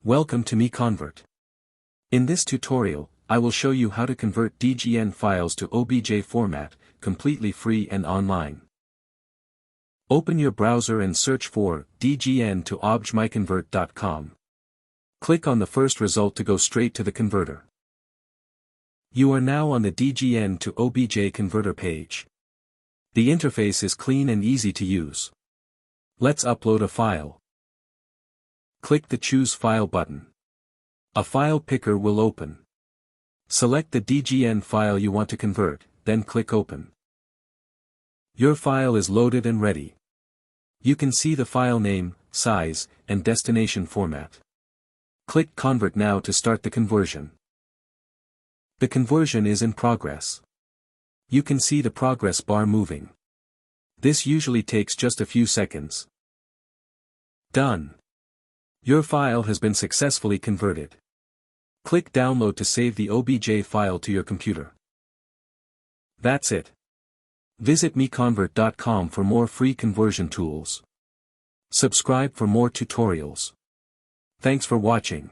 Welcome to MiConvert. In this tutorial, I will show you how to convert DGN files to OBJ format, completely free and online. Open your browser and search for DGN to OBJMiConvert.com. Click on the first result to go straight to the converter. You are now on the DGN to OBJ converter page. The interface is clean and easy to use. Let's upload a file. Click the Choose File button. A file picker will open. Select the DGN file you want to convert, then click Open. Your file is loaded and ready. You can see the file name, size, and destination format. Click Convert now to start the conversion. The conversion is in progress. You can see the progress bar moving. This usually takes just a few seconds. Done. Your file has been successfully converted. Click Download to save the OBJ file to your computer. That's it. Visit MiConvert.com for more free conversion tools. Subscribe for more tutorials. Thanks for watching.